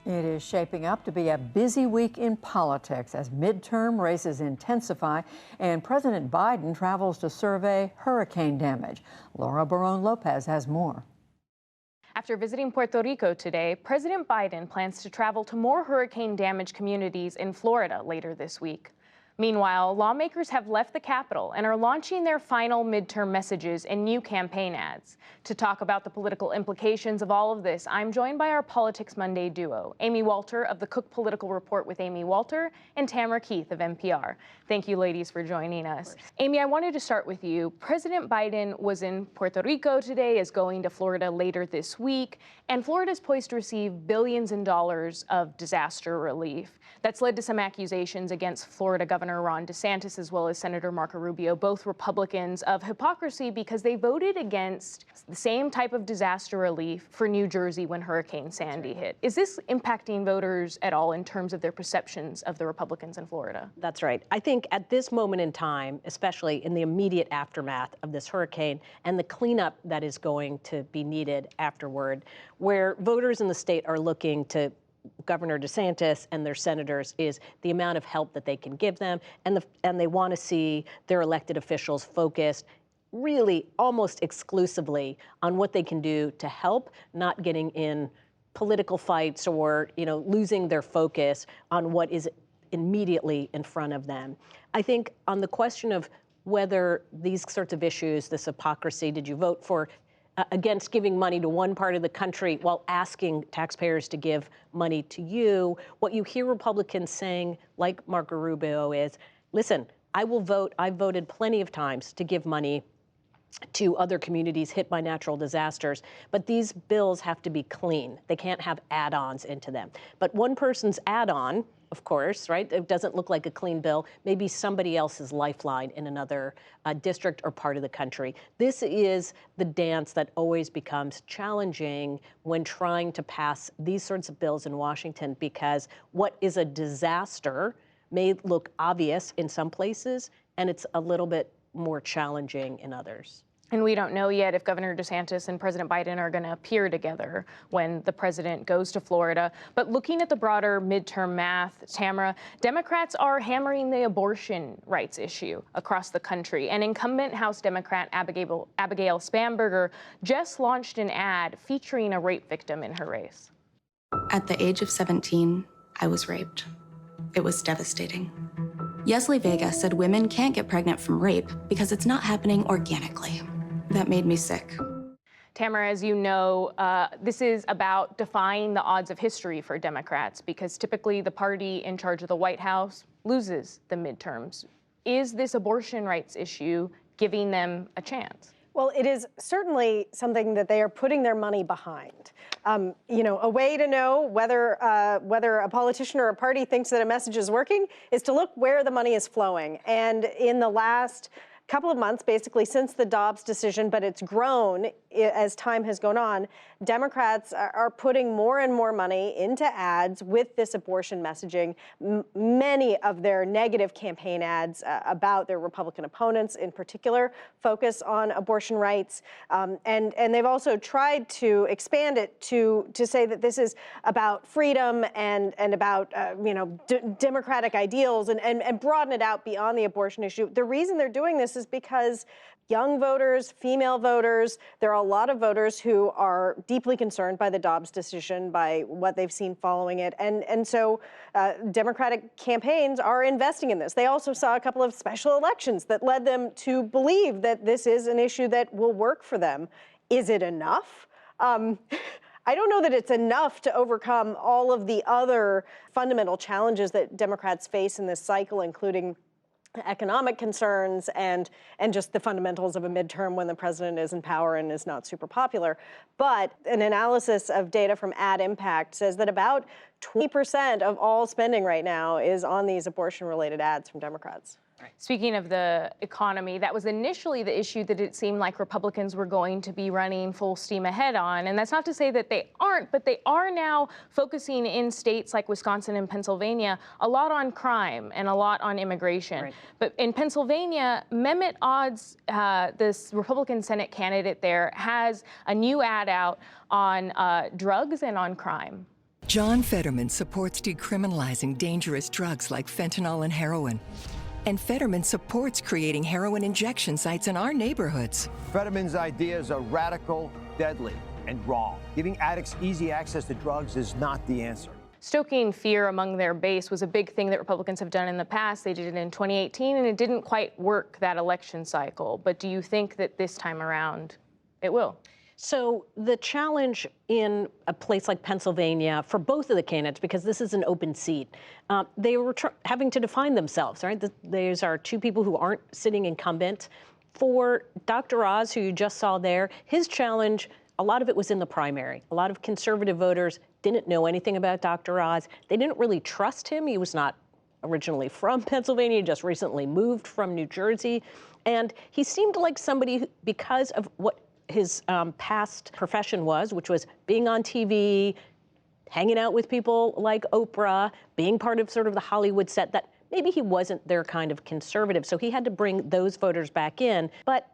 It is shaping up to be a busy week in politics as midterm races intensify and President Biden travels to survey hurricane damage. Laura Barone-Lopez has more. After visiting Puerto Rico today, President Biden plans to travel to more hurricane-damaged communities in Florida later this week. Meanwhile, lawmakers have left the Capitol and are launching their final midterm messages and new campaign ads. To talk about the political implications of all of this, I'm joined by our Politics Monday duo, Amy Walter of the Cook Political Report with Amy Walter and Tamara Keith of NPR. Thank you, ladies, for joining us. Amy, I wanted to start with you. President Biden was in Puerto Rico today, is going to Florida later this week, and Florida is poised to receive billions in dollars of disaster relief. That's led to some accusations against Florida Governor Ron DeSantis as well as Senator Marco Rubio, both Republicans, of hypocrisy because they voted against the same type of disaster relief for New Jersey when Hurricane Sandy hit. Is this impacting voters at all in terms of their perceptions of the Republicans in Florida? That's right. I think at this moment in time, especially in the immediate aftermath of this hurricane and the cleanup that is going to be needed afterward, where voters in the state are looking to Governor DeSantis and their senators is the amount of help that they can give them, and they want to see their elected officials focused really almost exclusively on what they can do to help, not getting in political fights or losing their focus on what is immediately in front of them. I think on the question of whether these sorts of issues, this hypocrisy, did you vote for against giving money to one part of the country while asking taxpayers to give money to you, what you hear Republicans saying, like Marco Rubio, is, listen, I will vote. I've voted plenty of times to give money to other communities hit by natural disasters, but these bills have to be clean. They can't have add-ons into them. But one person's add-on, of course, right? It doesn't look like a clean bill. Maybe somebody else's lifeline in another district or part of the country. This is the dance that always becomes challenging when trying to pass these sorts of bills in Washington, because what is a disaster may look obvious in some places, and it's a little bit more challenging in others. And we don't know yet if Governor DeSantis and President Biden are going to appear together when the president goes to Florida. But looking at the broader midterm math, Tamara, Democrats are hammering the abortion rights issue across the country. And incumbent House Democrat Abigail Spanberger just launched an ad featuring a rape victim in her race. At the age of 17, I was raped. It was devastating. Yesli Vega said women can't get pregnant from rape because it's not happening organically. That made me sick. Tamara, as you know, this is about defying the odds of history for Democrats because typically the party in charge of the White House loses the midterms. Is this abortion rights issue giving them a chance? Well, it is certainly something that they are putting their money behind. A way to know whether a politician or a party thinks that a message is working is to look where the money is flowing. And in the last couple of months, basically since the Dobbs decision, but it's grown as time has gone on, Democrats are putting more and more money into ads with this abortion messaging. Many of their negative campaign ads about their Republican opponents in particular focus on abortion rights. And they've also tried to expand it to say that this is about freedom and about democratic ideals and broaden it out beyond the abortion issue. The reason they're doing this is because young voters, female voters, there are a lot of voters who are deeply concerned by the Dobbs decision, by what they've seen following it. And so Democratic campaigns are investing in this. They also saw a couple of special elections that led them to believe that this is an issue that will work for them. Is it enough? I don't know that it's enough to overcome all of the other fundamental challenges that Democrats face in this cycle, including economic concerns and just the fundamentals of a midterm when the president is in power and is not super popular. But an analysis of data from Ad Impact says that about 20% of all spending right now is on these abortion-related ads from Democrats. Speaking of the economy, that was initially the issue that it seemed like Republicans were going to be running full steam ahead on. And that's not to say that they aren't, but they are now focusing in states like Wisconsin and Pennsylvania a lot on crime and a lot on immigration. Right. But in Pennsylvania, Mehmet Oz, this Republican Senate candidate there, has a new ad out on drugs and on crime. John Fetterman supports decriminalizing dangerous drugs like fentanyl and heroin. And Fetterman supports creating heroin injection sites in our neighborhoods. Fetterman's ideas are radical, deadly, and wrong. Giving addicts easy access to drugs is not the answer. Stoking fear among their base was a big thing that Republicans have done in the past. They did it in 2018, and it didn't quite work that election cycle. But do you think that this time around it will? So the challenge in a place like Pennsylvania for both of the candidates, because this is an open seat, they were having to define themselves, right? These are two people who aren't sitting incumbent. For Dr. Oz, who you just saw there, his challenge, a lot of it was in the primary. A lot of conservative voters didn't know anything about Dr. Oz. They didn't really trust him. He was not originally from Pennsylvania, just recently moved from New Jersey. And he seemed like somebody who, because of what his past profession was, which was being on TV, hanging out with people like Oprah, being part of sort of the Hollywood set, that maybe he wasn't their kind of conservative. So he had to bring those voters back in. But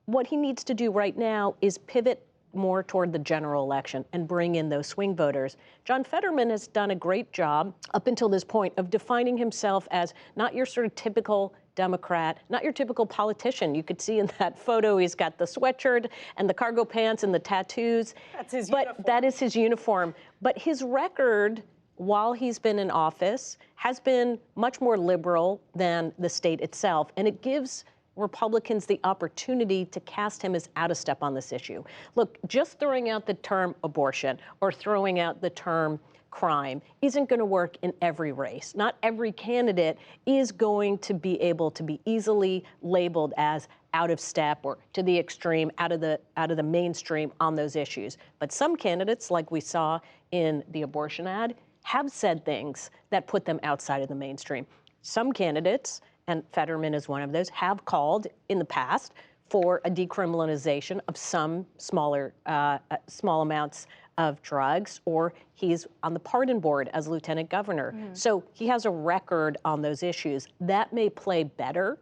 what he needs to do right now is pivot more toward the general election and bring in those swing voters. John Fetterman has done a great job up until this point of defining himself as not your sort of typical Democrat, not your typical politician. You could see in that photo, he's got the sweatshirt and the cargo pants and the tattoos. That's his uniform. That is his uniform. But his record, while he's been in office, has been much more liberal than the state itself. And it gives Republicans the opportunity to cast him as out of step on this issue. Look, just throwing out the term abortion or throwing out the term crime isn't going to work in every race. Not every candidate is going to be able to be easily labeled as out of step or to the extreme, out of the mainstream on those issues. But some candidates, like we saw in the abortion ad, have said things that put them outside of the mainstream. Some candidates, and Fetterman is one of those, have called in the past for a decriminalization of some small amounts of drugs, or he's on the pardon board as lieutenant governor. So he has a record on those issues. That may play better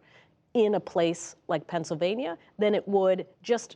in a place like Pennsylvania than it would just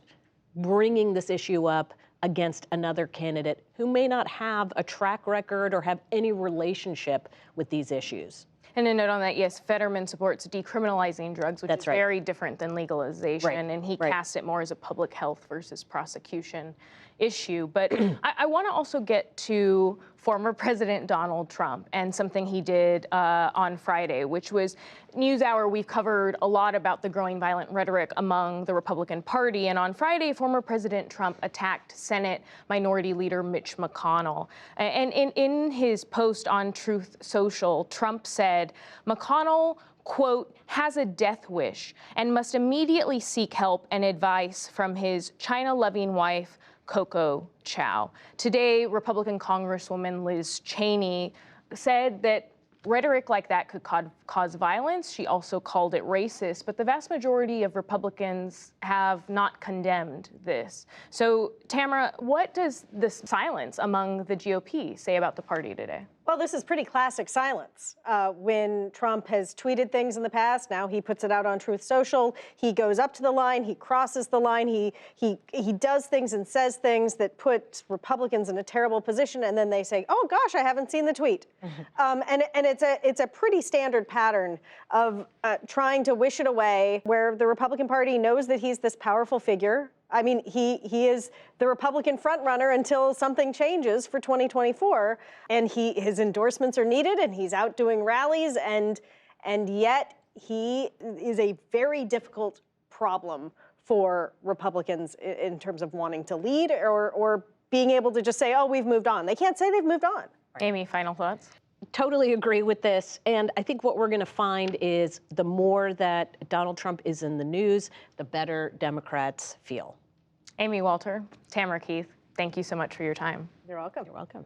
bringing this issue up against another candidate who may not have a track record or have any relationship with these issues. And a note on that, yes, Fetterman supports decriminalizing drugs, which is very different than legalization, and he casts it more as a public health versus prosecution issue. But I want to also get to former President Donald Trump and something he did on Friday, which was NewsHour. We've covered a lot about the growing violent rhetoric among the Republican Party. And on Friday, former President Trump attacked Senate Minority Leader Mitch McConnell. And in his post on Truth Social, Trump said, McConnell, quote, has a death wish and must immediately seek help and advice from his China-loving wife, Coco Chow. Today, Republican Congresswoman Liz Cheney said that rhetoric like that could cause violence. She also called it racist, but the vast majority of Republicans have not condemned this. So, Tamara, what does this silence among the GOP say about the party today? Well, this is pretty classic silence. When Trump has tweeted things in the past, now he puts it out on Truth Social. He goes up to the line, he crosses the line, he does things and says things that put Republicans in a terrible position, and then they say, "Oh gosh, I haven't seen the tweet." And it's a pretty standard pattern of trying to wish it away, where the Republican Party knows that he's this powerful figure. I mean, he is the Republican frontrunner until something changes for 2024, and his endorsements are needed, and he's out doing rallies, and yet he is a very difficult problem for Republicans in terms of wanting to lead or being able to just say, "Oh, we've moved on." They can't say they've moved on. Amy, final thoughts? Totally agree with this. And I think what we're going to find is the more that Donald Trump is in the news, the better Democrats feel. Amy Walter, Tamara Keith, thank you so much for your time. You're welcome. You're welcome.